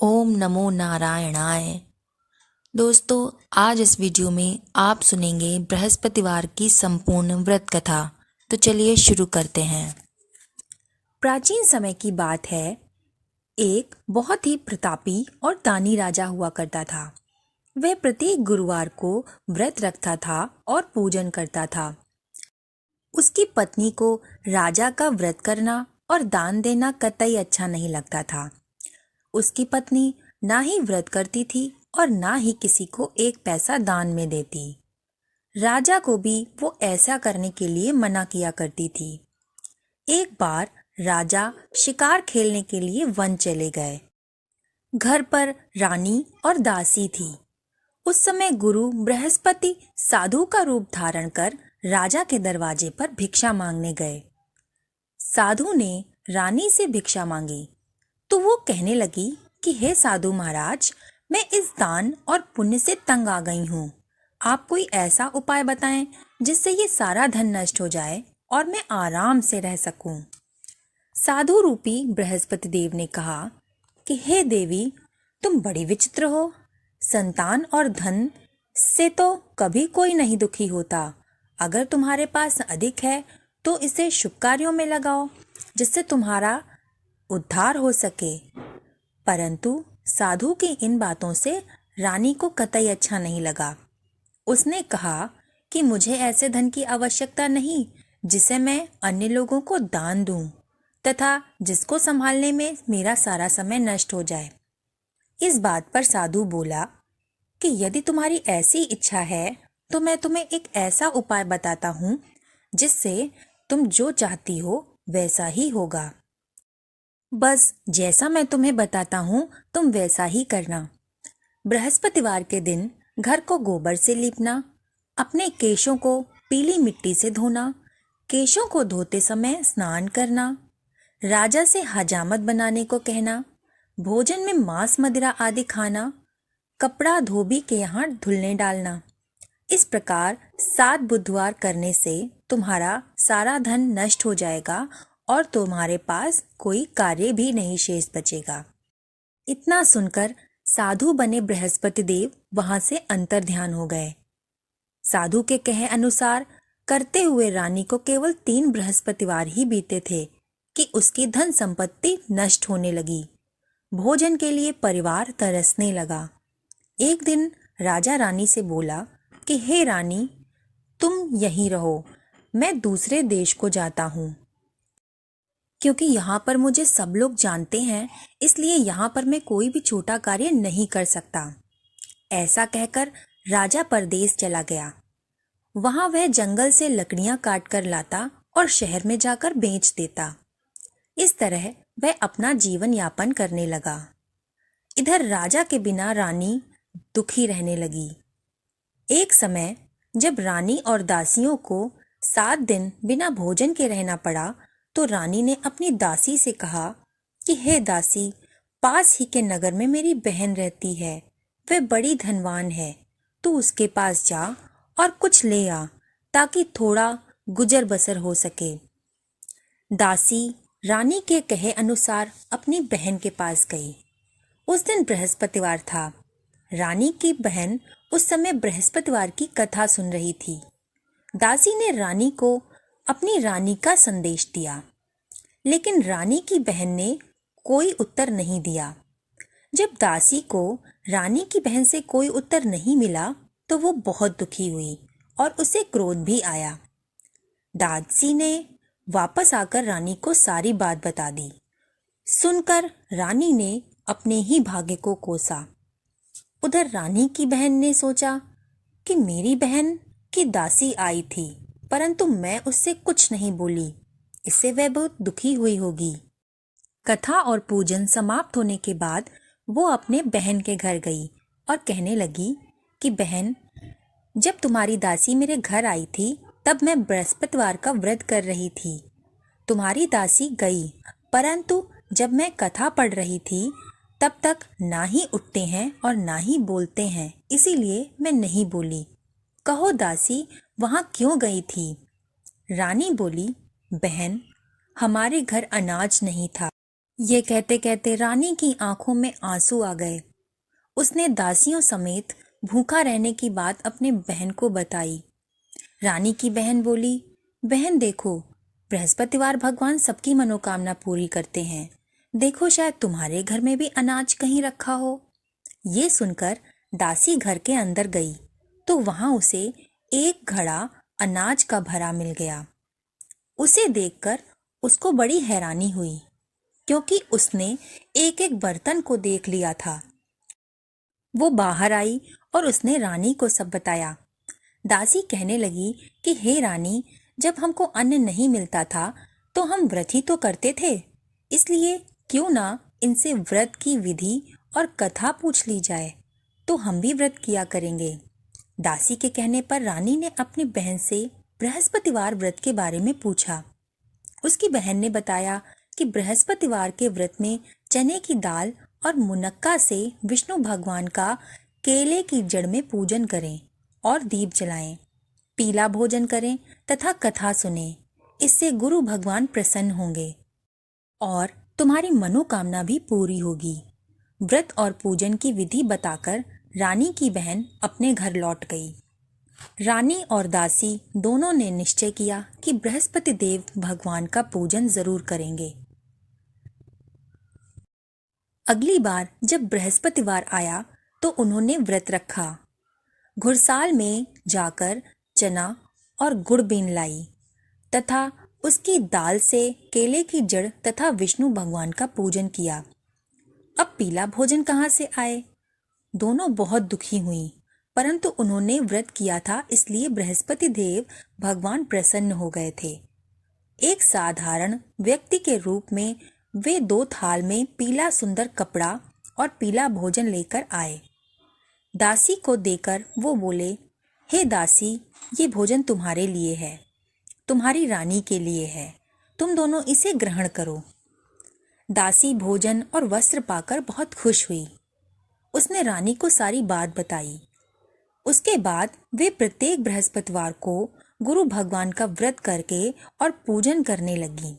ओम नमो नारायणाय। दोस्तों, आज इस वीडियो में आप सुनेंगे बृहस्पतिवार की संपूर्ण व्रत कथा। तो चलिए शुरू करते हैं। प्राचीन समय की बात है। एक बहुत ही प्रतापी और दानी राजा हुआ करता था। वह प्रत्येक गुरुवार को व्रत रखता था और पूजन करता था। उसकी पत्नी को राजा का व्रत करना और दान देना कतई अच्छा नहीं लगता था। उसकी पत्नी ना ही व्रत करती थी और ना ही किसी को एक पैसा दान में देती। राजा को भी वो ऐसा करने के लिए मना किया करती थी। एक बार राजा शिकार खेलने के लिए वन चले गए। घर पर रानी और दासी थी। उस समय गुरु बृहस्पति साधु का रूप धारण कर राजा के दरवाजे पर भिक्षा मांगने गए। साधु ने रानी से भिक्षा मांगी तो वो कहने लगी कि हे साधु महाराज, मैं इस दान और पुण्य से तंग आ गई हूँ। आप कोई ऐसा उपाय बताएं जिससे ये सारा धन नष्ट हो जाए और मैं आराम से रह सकूं। साधु रूपी बृहस्पति देव ने कहा कि हे देवी, तुम बड़ी विचित्र हो। संतान और धन से तो कभी कोई नहीं दुखी होता। अगर तुम्हारे पास अधिक है तो इसे शुभ कार्यों में लगाओ जिससे तुम्हारा उद्धार हो सके। परंतु साधु की इन बातों से रानी को कतई अच्छा नहीं लगा। उसने कहा कि मुझे ऐसे धन की आवश्यकता नहीं जिसे मैं अन्य लोगों को दान दूं तथा जिसको संभालने में मेरा सारा समय नष्ट हो जाए। इस बात पर साधु बोला कि यदि तुम्हारी ऐसी इच्छा है तो मैं तुम्हें एक ऐसा उपाय बताता हूँ जिससे तुम जो चाहती हो वैसा ही होगा। बस जैसा मैं तुम्हें बताता हूँ तुम वैसा ही करना। बृहस्पतिवार के दिन घर को गोबर से लीपना, अपने केशों को पीली मिट्टी से धोना, केशों को धोते समय स्नान करना, राजा से हजामत बनाने को कहना, भोजन में मांस मदिरा आदि खाना, कपड़ा धोबी के यहाँ धुलने डालना। इस प्रकार 7 बुधवार करने से तुम्हारा सारा धन नष्ट हो जाएगा और तुम्हारे पास कोई कार्य भी नहीं शेष बचेगा। इतना सुनकर साधु बने बृहस्पति देव वहां से अंतर्ध्यान हो गए। साधु के कहे अनुसार करते हुए रानी को केवल 3 बृहस्पतिवार ही बीते थे कि उसकी धन संपत्ति नष्ट होने लगी। भोजन के लिए परिवार तरसने लगा। एक दिन राजा रानी से बोला कि हे रानी, तुम यहीं रहो, मैं दूसरे देश को जाता हूँ। क्योंकि यहाँ पर मुझे सब लोग जानते हैं, इसलिए यहाँ पर मैं कोई भी छोटा कार्य नहीं कर सकता। ऐसा कहकर राजा परदेश चला गया। वहां वह जंगल से लकड़ियां काट कर लाता और शहर में जाकर बेच देता। इस तरह वह अपना जीवन यापन करने लगा। इधर राजा के बिना रानी दुखी रहने लगी। एक समय जब रानी और दासियों को 7 दिन बिना भोजन के रहना पड़ा तो रानी ने अपनी दासी से कहा कि हे दासी, पास ही के नगर में मेरी बहन रहती है। वह बड़ी धनवान है। तू उसके पास जा और कुछ ले आ ताकि थोड़ा गुजर बसर हो सके। दासी रानी के कहे अनुसार अपनी बहन के पास गई। उस दिन बृहस्पतिवार था। रानी की बहन उस समय बृहस्पतिवार की कथा सुन रही थी। दासी ने रानी को अपनी रानी का संदेश दिया, लेकिन रानी की बहन ने कोई उत्तर नहीं दिया। जब दासी को रानी की बहन से कोई उत्तर नहीं मिला तो वो बहुत दुखी हुई और उसे क्रोध भी आया। दासी ने वापस आकर रानी को सारी बात बता दी। सुनकर रानी ने अपने ही भाग्य को कोसा। उधर रानी की बहन ने सोचा कि मेरी बहन की दासी आई थी, परंतु मैं उससे कुछ नहीं बोली, इससे वह बहुत दुखी हुई होगी। कथा और पूजन समाप्त होने के बाद वो अपने बहन के घर गई और कहने लगी कि बहन, जब तुम्हारी दासी मेरे घर आई थी तब मैं बृहस्पतिवार का व्रत कर रही थी। तुम्हारी दासी गई, परंतु जब मैं कथा पढ़ रही थी तब तक ना ही उठते हैं और ना ही बोलते हैं, इसीलिए मैं नहीं बोली। कहो दासी, वहां क्यों गई थी? रानी बोली, बहन, हमारे घर अनाज नहीं था ये कहते कहते रानी की आंखों में आंसू आ गए। उसने दासियों समेत भूखा रहने की बात अपने बहन को बताई। रानी की बहन बोली, बहन देखो, बृहस्पतिवार भगवान सबकी मनोकामना पूरी करते हैं। देखो शायद तुम्हारे घर में भी अनाज कहीं रखा हो। ये सुनकर दासी घर के अंदर गई तो वहां उसे एक घड़ा अनाज का भरा मिल गया। उसे देखकर उसको बड़ी हैरानी हुई, क्योंकि उसने एक एक बर्तन को देख लिया था। वो बाहर आई और उसने रानी को सब बताया। दासी कहने लगी कि हे रानी, जब हमको अन्न नहीं मिलता था तो हम व्रत ही तो करते थे, इसलिए क्यों ना इनसे व्रत की विधि और कथा पूछ ली जाए, तो हम भी व्रत किया करेंगे। दासी के कहने पर रानी ने अपनी बहन से बृहस्पतिवार व्रत के बारे में पूछा। उसकी बहन ने बताया कि बृहस्पतिवार के व्रत में चने की दाल और मुनक्का से विष्णु भगवान का केले की जड़ में पूजन करें और दीप जलाएं, पीला भोजन करें तथा कथा सुनें। इससे गुरु भगवान प्रसन्न होंगे और तुम्हारी मनोकामना भी पूरी होगी। व्रत और पूजन की विधि बताकर रानी की बहन अपने घर लौट गई। रानी और दासी दोनों ने निश्चय किया कि बृहस्पति देव भगवान का पूजन जरूर करेंगे। अगली बार जब बृहस्पतिवार आया तो उन्होंने व्रत रखा। घुड़साल में जाकर चना और गुड़ बीन लाई तथा उसकी दाल से केले की जड़ तथा विष्णु भगवान का पूजन किया। अब पीला भोजन कहाँ से आए? दोनों बहुत दुखी हुई, परंतु उन्होंने व्रत किया था, इसलिए बृहस्पति देव भगवान प्रसन्न हो गए थे। एक साधारण व्यक्ति के रूप में वे 2 थाल में पीला सुंदर कपड़ा और पीला भोजन लेकर आए। दासी को देकर वो बोले, हे दासी, ये भोजन तुम्हारे लिए है, तुम्हारी रानी के लिए है, तुम दोनों इसे ग्रहण करो। दासी भोजन और वस्त्र पाकर बहुत खुश हुई। उसने रानी को सारी बात बताई। उसके बाद वे प्रत्येक बृहस्पतिवार को गुरु भगवान का व्रत करके और पूजन करने लगी।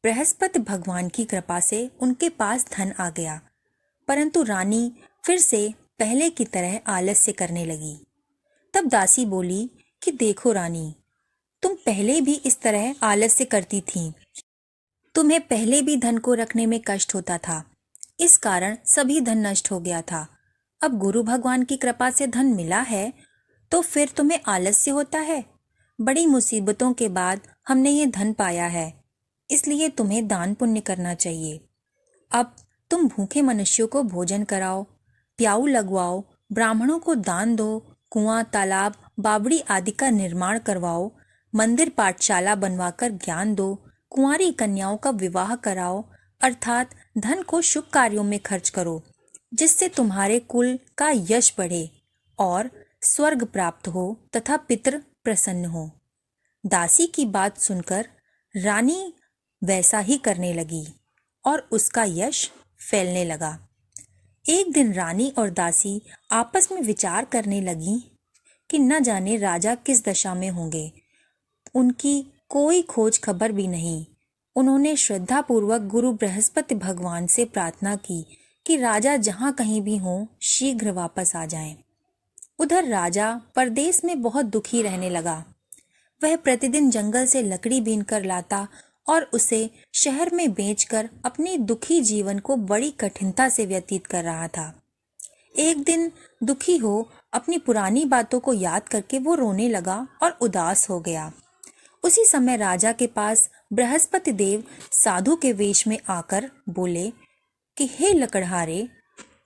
बृहस्पति भगवान की कृपा से उनके पास धन आ गया, परंतु रानी फिर से पहले की तरह आलस्य करने लगी। तब दासी बोली कि देखो रानी, तुम पहले भी इस तरह आलस्य करती थी। तुम्हें पहले भी धन को रखने में कष्ट होता था, इस कारण सभी धन नष्ट हो गया था। अब गुरु भगवान की कृपा से धन मिला है तो फिर तुम्हें आलस्य होता है। बड़ी मुसीबतों के बाद हमने ये धन पाया है, इसलिए तुम्हें दान पुण्य करना चाहिए। अब तुम भूखे मनुष्यों को भोजन कराओ, प्याऊ लगवाओ, ब्राह्मणों को दान दो, कुआं, तालाब, बावड़ी आदि का निर्माण करवाओ, मंदिर पाठशाला बनवाकर ज्ञान दो, कुंवारी कन्याओं का विवाह कराओ, अर्थात धन को शुभ कार्यों में खर्च करो, जिससे तुम्हारे कुल का यश बढ़े और स्वर्ग प्राप्त हो तथा पितृ प्रसन्न हो। दासी की बात सुनकर रानी वैसा ही करने लगी और उसका यश फैलने लगा। एक दिन रानी और दासी आपस में विचार करने लगी कि न जाने राजा किस दशा में होंगे। उनकी कोई खोज खबर भी नहीं। उन्होंने श्रद्धा पूर्वक गुरु बृहस्पति भगवान से प्रार्थना की कि राजा जहां कहीं भी हों शीघ्र वापस आ जाएं। उधर राजा परदेश में बहुत दुखी रहने लगा। वह प्रतिदिन जंगल से लकड़ी बीन कर लाता और उसे शहर में बेचकर अपने दुखी जीवन को बड़ी कठिनता से व्यतीत कर रहा था। एक दिन दुखी हो अपनी पुरानी बातों को याद करके वो रोने लगा और उदास हो गया। उसी समय राजा के पास बृहस्पति देव साधु के वेश में आकर बोले कि हे लकड़हारे,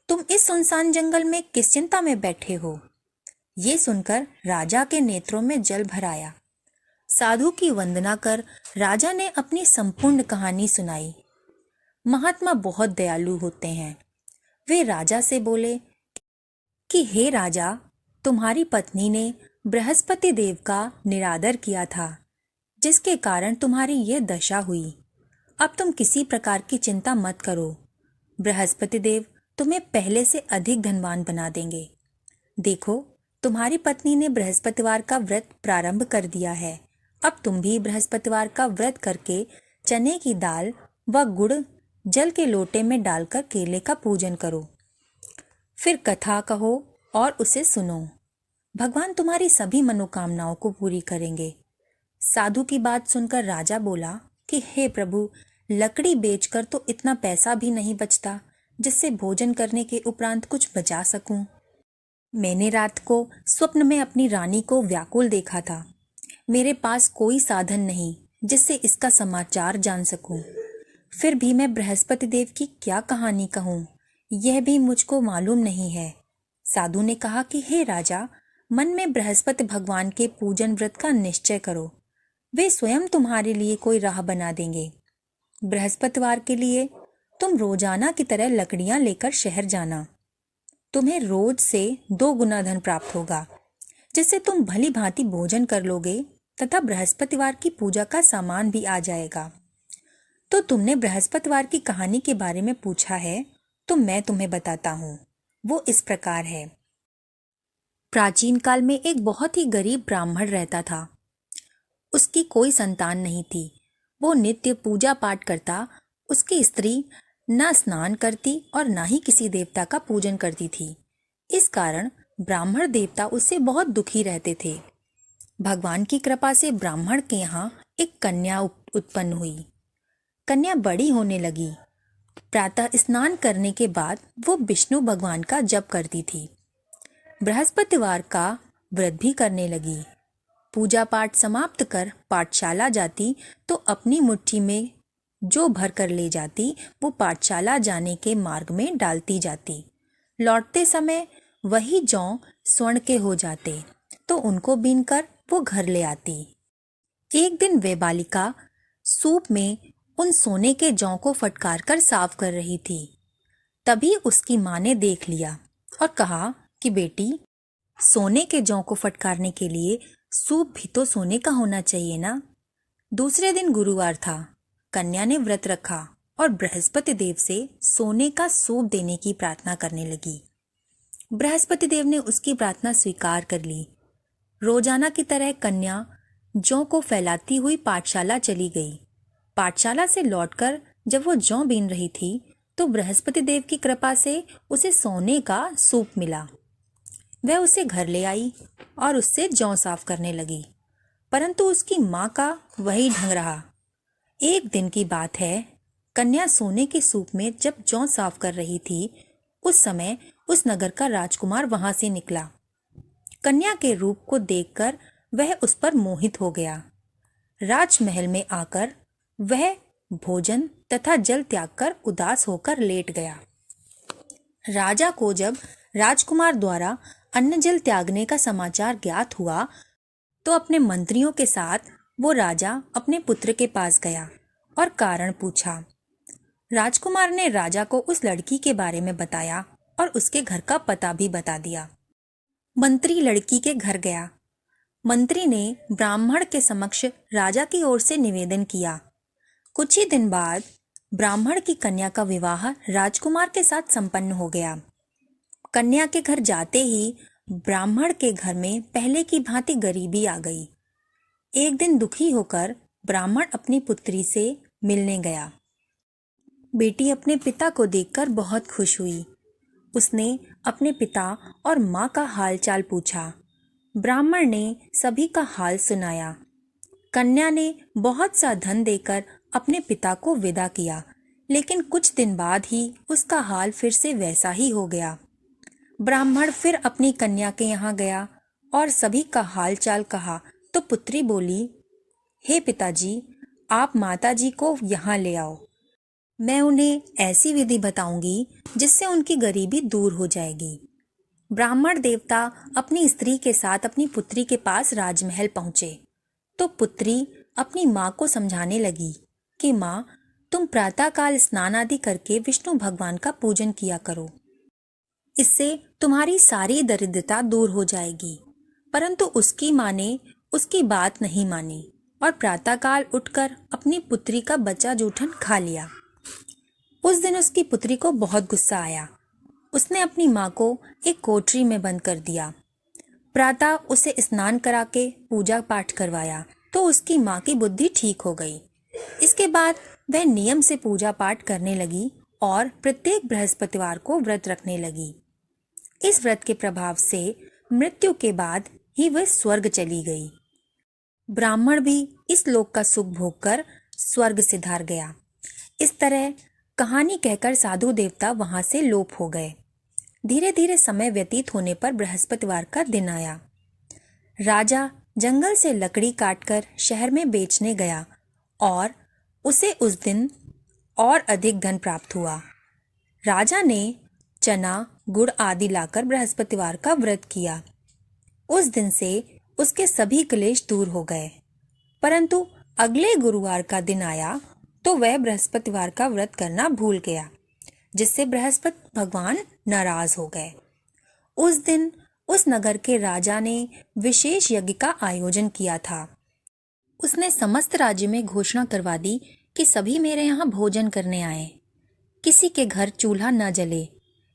तुम इस सुनसान जंगल में किस चिंता में बैठे हो? ये सुनकर राजा के नेत्रों में जल भर आया। साधु की वंदना कर राजा ने अपनी संपूर्ण कहानी सुनाई। महात्मा बहुत दयालु होते हैं। वे राजा से बोले कि हे राजा, तुम्हारी पत्नी ने बृहस्पति देव का निरादर किया था, जिसके कारण तुम्हारी यह दशा हुई। अब तुम किसी प्रकार की चिंता मत करो। बृहस्पति देव तुम्हें पहले से अधिक धनवान बना देंगे। देखो, तुम्हारी पत्नी ने बृहस्पतिवार का व्रत प्रारंभ कर दिया है। अब तुम भी बृहस्पतिवार का व्रत करके चने की दाल व गुड़ जल के लोटे में डालकर केले का पूजन करो। फिर कथा कहो और उसे सुनो। भगवान तुम्हारी सभी मनोकामनाओं को पूरी करेंगे। साधु की बात सुनकर राजा बोला कि हे प्रभु, लकड़ी बेचकर तो इतना पैसा भी नहीं बचता जिससे भोजन करने के उपरांत कुछ बचा सकूं। मैंने रात को स्वप्न में अपनी रानी को व्याकुल देखा था। मेरे पास कोई साधन नहीं जिससे इसका समाचार जान सकूं। फिर भी मैं बृहस्पति देव की क्या कहानी कहूं, यह भी मुझको मालूम नहीं है। साधु ने कहा कि हे राजा, मन में बृहस्पति भगवान के पूजन व्रत का निश्चय करो। वे स्वयं तुम्हारे लिए कोई राह बना देंगे। बृहस्पतिवार के लिए तुम रोजाना की तरह लकड़ियां लेकर शहर जाना। तुम्हें रोज से 2 गुना धन प्राप्त होगा, जिससे तुम भली भांति भोजन कर लोगे तथा बृहस्पतिवार की पूजा का सामान भी आ जाएगा। तो तुमने बृहस्पतिवार की कहानी के बारे में पूछा है, तो मैं तुम्हें बताता हूँ। वो इस प्रकार है। प्राचीन काल में एक बहुत ही गरीब ब्राह्मण रहता था। उसकी कोई संतान नहीं थी। वो नित्य पूजा पाठ करता। उसकी स्त्री ना स्नान करती और ना ही किसी देवता का पूजन करती थी। इस कारण ब्राह्मण देवता उससे बहुत दुखी रहते थे। भगवान की कृपा से ब्राह्मण के यहाँ एक कन्या उत्पन्न हुई। कन्या बड़ी होने लगी। प्रातः स्नान करने के बाद वो विष्णु भगवान का जप करती थी। बृहस्पतिवार का व्रत भी करने लगी। पूजा पाठ समाप्त कर पाठशाला जाती तो अपनी मुट्ठी में जो भर कर ले जाती वो पाठशाला जाने के मार्ग में डालती जाती। लौटते समय वही जौ स्वर्ण के हो जाते तो उनको बीनकर वो घर ले आती। एक दिन वे बालिका सूप में उन सोने के जौ को फटकार कर साफ कर रही थी। तभी उसकी माँ ने देख लिया और कहा कि बेटी, सोने के जौ को फटकारने के लिए सूप भी तो सोने का होना चाहिए ना। दूसरे दिन गुरुवार था। कन्या ने व्रत रखा और बृहस्पति देव से सोने का सूप देने की प्रार्थना करने लगी। बृहस्पति देव ने उसकी प्रार्थना स्वीकार कर ली। रोजाना की तरह कन्या जौ को फैलाती हुई पाठशाला चली गई। पाठशाला से लौटकर जब वो जौ बीन रही थी तो बृहस्पति देव की कृपा से उसे सोने का सूप मिला। वह उसे घर ले आई और उससे जौ साफ करने लगी, परंतु उसकी माँ का वही ढंग रहा। एक दिन की बात है, कन्या सोने के सूप में जब जौ साफ कर रही थी, उस समय उस नगर का राजकुमार वहां से निकला। कन्या के रूप को देखकर वह उस पर मोहित हो गया। राजमहल में आकर वह भोजन तथा जल त्याग कर उदास होकर लेट गया। राजा को जब राजकुमार द्वारा अन्न जल त्यागने का समाचार ज्ञात हुआ तो अपने मंत्रियों के साथ वो राजा अपने पुत्र के पास गया और कारण पूछा। राजकुमार ने राजा को उस लड़की के बारे में बताया और उसके घर का पता भी बता दिया। मंत्री लड़की के घर गया। मंत्री ने ब्राह्मण के समक्ष राजा की ओर से निवेदन किया। कुछ ही दिन बाद ब्राह्मण की कन्या का विवाह राजकुमार के साथ संपन्न हो गया। कन्या के घर जाते ही ब्राह्मण के घर में पहले की भांति गरीबी आ गई। एक दिन दुखी होकर ब्राह्मण अपनी पुत्री से मिलने गया। बेटी अपने पिता को देखकर बहुत खुश हुई। उसने अपने पिता और माँ का हालचाल पूछा। ब्राह्मण ने सभी का हाल सुनाया। कन्या ने बहुत सा धन देकर अपने पिता को विदा किया, लेकिन कुछ दिन बाद ही उसका हाल फिर से वैसा ही हो गया। ब्राह्मण फिर अपनी कन्या के यहाँ गया और सभी का हाल चाल कहा तो पुत्री बोली, हे पिताजी, आप माताजी को यहाँ ले आओ। मैं उन्हें ऐसी विधि बताऊंगी जिससे उनकी गरीबी दूर हो जाएगी। ब्राह्मण देवता अपनी स्त्री के साथ अपनी पुत्री के पास राजमहल पहुंचे तो पुत्री अपनी माँ को समझाने लगी कि माँ, तुम प्रातःकाल स्नान आदि करके विष्णु भगवान का पूजन किया करो। इससे तुम्हारी सारी दरिद्रता दूर हो जाएगी। परंतु उसकी माँ ने उसकी बात नहीं मानी और प्रातःकाल उठकर अपनी पुत्री का बचा जूठन खा लिया। उस दिन उसकी पुत्री को बहुत गुस्सा आया। उसने अपनी माँ को एक कोठरी में बंद कर दिया। प्रातः उसे स्नान करा के पूजा पाठ करवाया तो उसकी माँ की बुद्धि ठीक हो गई। इसके बाद वह नियम से पूजा पाठ करने लगी और प्रत्येक बृहस्पतिवार को व्रत रखने लगी। इस व्रत के प्रभाव से मृत्यु के बाद ही वह स्वर्ग चली गई। ब्राह्मण भी इस लोक का सुख भोगकर स्वर्ग सिधार गया। इस तरह कहानी कहकर साधु देवता वहां से लोप हो गए। धीरे धीरे समय व्यतीत होने पर बृहस्पतिवार का दिन आया। राजा जंगल से लकड़ी काटकर शहर में बेचने गया और उसे उस दिन और अधिक धन प्राप्त हुआ। राजा ने चना, गुड़ आदि लाकर बृहस्पतिवार का व्रत किया। उस दिन से उसके सभी क्लेश दूर हो गए। परंतु अगले गुरुवार का दिन आया तो वह बृहस्पतिवार का व्रत करना भूल गया, जिससे बृहस्पति भगवान नाराज हो गए। उस दिन उस नगर के राजा ने विशेष यज्ञ का आयोजन किया था। उसने समस्त राज्य में घोषणा करवा दी कि सभी मेरे यहाँ भोजन करने आए, किसी के घर चूल्हा न जले।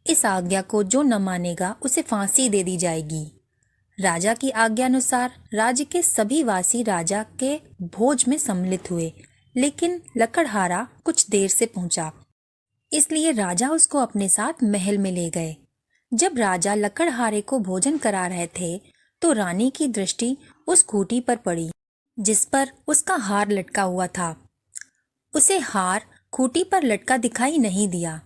इस आज्ञा को जो न मानेगा उसे फांसी दे दी जाएगी। राजा की आज्ञा अनुसार राज्य के सभी वासी राजा के भोज में सम्मिलित हुए, लेकिन लकड़हारा कुछ देर से पहुंचा, इसलिए राजा उसको अपने साथ महल में ले गए। जब राजा लकड़हारे को भोजन करा रहे थे तो रानी की दृष्टि उस खूंटी पर पड़ी जिस पर उसका हार लटका हुआ था। उसे हार खूंटी पर लटका दिखाई नहीं दिया।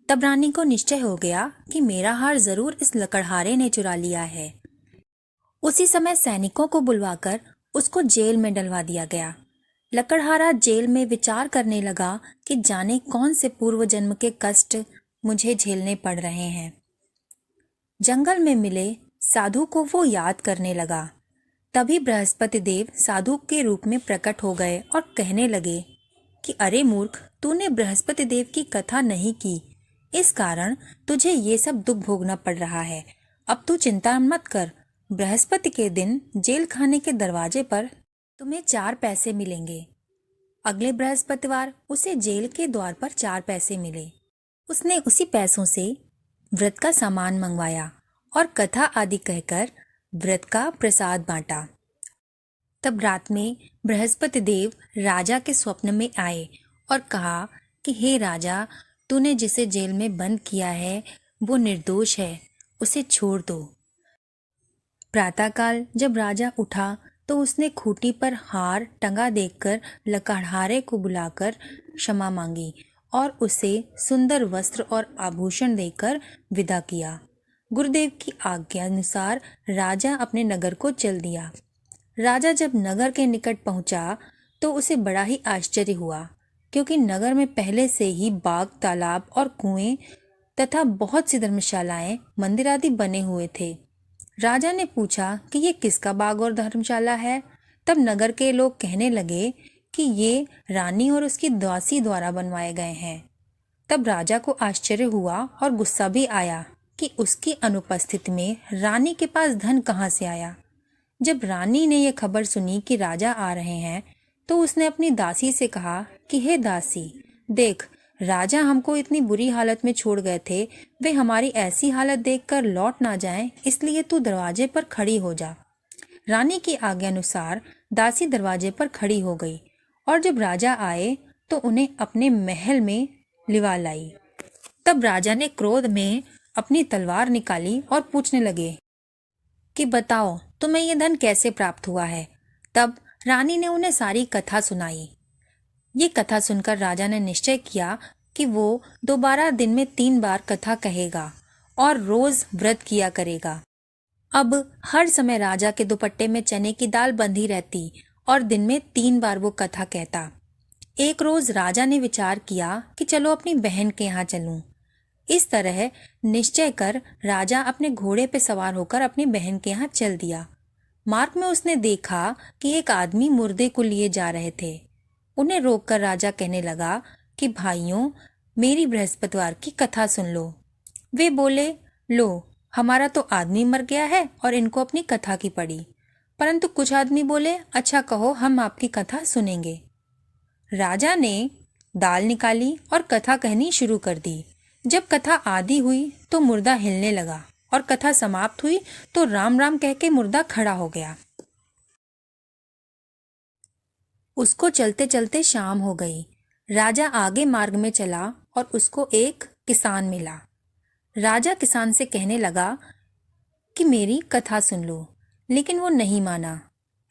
तब रानी को निश्चय हो गया कि मेरा हार जरूर इस लकड़हारे ने चुरा लिया है। उसी समय सैनिकों को बुलवाकर उसको जेल में डलवा दिया गया। लकड़हारा जेल में विचार करने लगा कि जाने कौन से पूर्व जन्म के कष्ट मुझे झेलने पड़ रहे हैं। जंगल में मिले साधु को वो याद करने लगा। तभी बृहस्पति देव साधु के रूप में प्रकट हो गए और कहने लगे कि अरे मूर्ख, तूने बृहस्पति देव की कथा नहीं की, इस कारण तुझे ये सब दुख भोगना पड़ रहा है। अब तू चिंता मत कर, बृहस्पति के दिन जेल खाने के दरवाजे पर तुम्हें 4 पैसे मिलेंगे। अगले बृहस्पतिवार उसे जेल के द्वार पर 4 पैसे मिले। उसने उसी पैसों से व्रत का सामान मंगवाया और कथा आदि कहकर व्रत का प्रसाद बांटा। तब रात में बृहस्पति देव राजा के स्वप्न में आए और कहा कि हे राजा, तूने जिसे जेल में बंद किया है वो निर्दोष है, उसे छोड़ दो। प्रातःकाल जब राजा उठा तो उसने खूंटी पर हार टंगा देखकर लकड़हारे को बुलाकर क्षमा मांगी और उसे सुंदर वस्त्र और आभूषण देकर विदा किया। गुरुदेव की आज्ञा अनुसार राजा अपने नगर को चल दिया। राजा जब नगर के निकट पहुंचा तो उसे बड़ा ही आश्चर्य हुआ, क्योंकि नगर में पहले से ही बाग, तालाब और कुएं तथा बहुत सी धर्मशालाएं, मंदिर आदि बने हुए थे। राजा ने पूछा कि ये किसका बाग और धर्मशाला है। तब नगर के लोग कहने लगे कि ये रानी और उसकी दासी द्वारा बनवाए गए हैं। तब राजा को आश्चर्य हुआ और गुस्सा भी आया कि उसकी अनुपस्थिति में रानी के पास धन कहाँ से आया। जब रानी ने यह खबर सुनी कि राजा आ रहे हैं तो उसने अपनी दासी से कहा कि हे दासी, देख, राजा हमको इतनी बुरी हालत में छोड़ गए थे, वे हमारी ऐसी हालत देखकर लौट ना जाएं, इसलिए तू दरवाजे पर खड़ी हो जा। रानी की आज्ञा अनुसार दासी दरवाजे पर खड़ी हो गई और जब राजा आए तो उन्हें अपने महल में लिवा लाई। तब राजा ने क्रोध में अपनी तलवार निकाली और पूछने लगे कि बताओ, तुम्हें यह धन कैसे प्राप्त हुआ है। तब रानी ने उन्हें सारी कथा सुनाई। ये कथा सुनकर राजा ने निश्चय किया कि वो दोबारा दिन में 3 बार कथा कहेगा और रोज व्रत किया करेगा। अब हर समय राजा के दुपट्टे में चने की दाल बंधी रहती और दिन में 3 बार वो कथा कहता। एक रोज राजा ने विचार किया कि चलो अपनी बहन के यहाँ चलूं। इस तरह निश्चय कर राजा अपने घोड़े पे सवार होकर अपनी बहन के यहाँ चल दिया। मार्ग में उसने देखा कि एक आदमी मुर्दे को लिए जा रहे थे। उन्हें रोककर राजा कहने लगा कि भाइयों, मेरी बृहस्पतिवार की कथा सुन लो। वे बोले, लो, हमारा तो आदमी मर गया है और इनको अपनी कथा की पड़ी। परंतु कुछ आदमी बोले, अच्छा कहो, हम आपकी कथा सुनेंगे। राजा ने दाल निकाली और कथा कहनी शुरू कर दी। जब कथा आधी हुई तो मुर्दा हिलने लगा और कथा समाप्त हुई तो राम राम कह के मुर्दा खड़ा हो गया। उसको चलते चलते शाम हो गई। राजा आगे मार्ग में चला और उसको एक किसान मिला। राजा किसान से कहने लगा कि मेरी कथा सुन लो, लेकिन वो नहीं माना।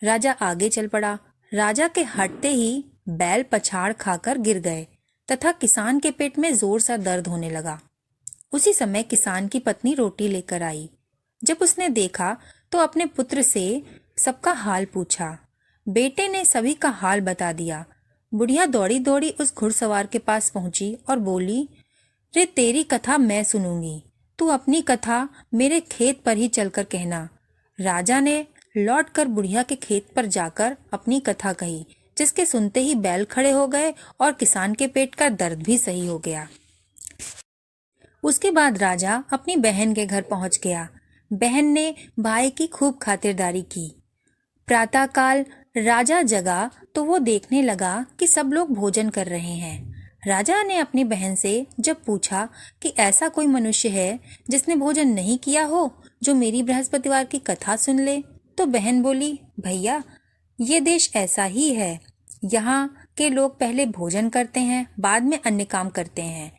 राजा आगे चल पड़ा। राजा के हटते ही बैल पछाड़ खाकर गिर गए तथा किसान के पेट में जोर सा दर्द होने लगा। उसी समय किसान की पत्नी रोटी लेकर आई। जब उसने देखा तो अपने पुत्र से सबका हाल पूछा। बेटे ने सभी का हाल बता दिया। बुढ़िया दौड़ी दौड़ी उस घुड़सवार के पास पहुंची और बोली, रे तेरी कथा मैं सुनूंगी, तू अपनी कथा मेरे खेत पर ही चलकर कहना। राजा ने लौटकर बुढ़िया के खेत पर जाकर अपनी कथा कही, जिसके सुनते ही बैल खड़े हो गए और किसान के पेट का दर्द भी सही हो गया। उसके बाद राजा अपनी बहन के घर पहुंच गया। बहन ने भाई की खूब खातिरदारी की। प्रातःकाल राजा जगा तो वो देखने लगा कि सब लोग भोजन कर रहे हैं। राजा ने अपनी बहन से जब पूछा कि ऐसा कोई मनुष्य है जिसने भोजन नहीं किया हो, जो मेरी बृहस्पतिवार की कथा सुन ले, तो बहन बोली, भैया ये देश ऐसा ही है। यहाँ के लोग पहले भोजन करते हैं, बाद में अन्य काम करते हैं।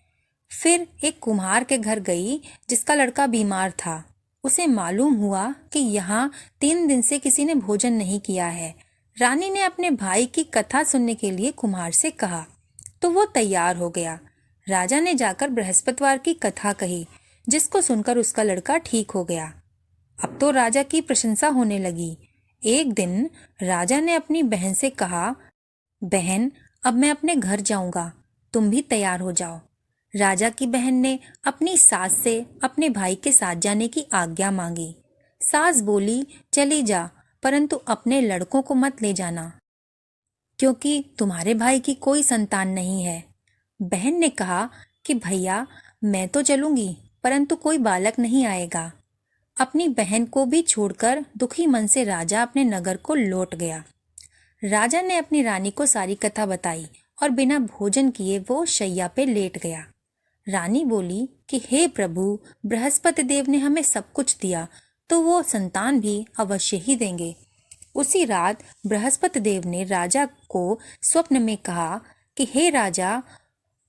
फिर एक कुम्हार के घर गई जिसका लड़का बीमार था। उसे मालूम हुआ कि यहाँ 3 दिन से किसी ने भोजन नहीं किया है। रानी ने अपने भाई की कथा सुनने के लिए कुम्हार से कहा तो वो तैयार हो गया। राजा ने जाकर बृहस्पतिवार की कथा कही, जिसको सुनकर उसका लड़का ठीक हो गया। अब तो राजा की प्रशंसा होने लगी। एक दिन राजा ने अपनी बहन से कहा, बहन अब मैं अपने घर जाऊंगा, तुम भी तैयार हो जाओ। राजा की बहन ने अपनी सास से अपने भाई के साथ जाने की आज्ञा मांगी। सास बोली, चली जा, परंतु अपने लड़कों को मत ले जाना, क्योंकि तुम्हारे भाई की कोई संतान नहीं है। बहन ने कहा कि भैया मैं तो चलूंगी, परंतु कोई बालक नहीं आएगा। अपनी बहन को भी छोड़कर दुखी मन से राजा अपने नगर को लौट गया। राजा ने अपनी रानी को सारी कथा बताई और बिना भोजन किए वो शैया पे लेट गया। रानी बोली कि हे प्रभु, बृहस्पति देव ने हमें सब कुछ दिया, तो वो संतान भी अवश्य ही देंगे। उसी रात बृहस्पति देव ने राजा को स्वप्न में कहा कि हे राजा,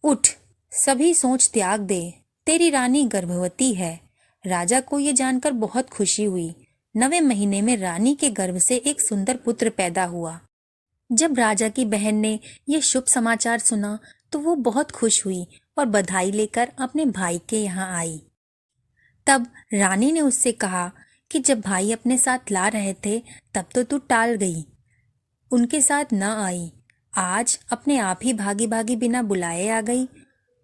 उठ, सभी सोच त्याग दे, तेरी रानी गर्भवती है। राजा को ये जानकर बहुत खुशी हुई। 9वें महीने में रानी के गर्भ से एक सुंदर पुत्र पैदा हुआ। जब राजा की बहन ने यह शुभ समाचार सुना तो वो बहुत खुश हुई और बधाई लेकर अपने भाई के यहाँ आई। तब रानी ने उससे कहा कि जब भाई अपने साथ ला रहे थे तब तो तू टाल गई, उनके साथ न आई। आज अपने आप ही भागी भागी बिना बुलाए आ गई।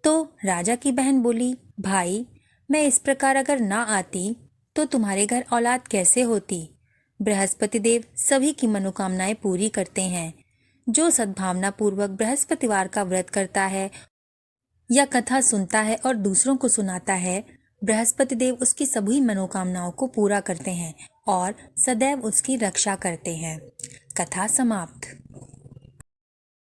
तो राजा की बहन बोली, भाई मैं इस प्रकार अगर ना आती तो तुम्हारे घर औलाद कैसे होती। बृहस्पति देव सभी की मनोकामनाएं पूरी करते हैं। जो सद्भावना पूर्वक बृहस्पतिवार का व्रत करता है या कथा सुनता है और दूसरों को सुनाता है, बृहस्पति देव उसकी सभी मनोकामनाओं को पूरा करते हैं और सदैव उसकी रक्षा करते हैं। कथा समाप्त।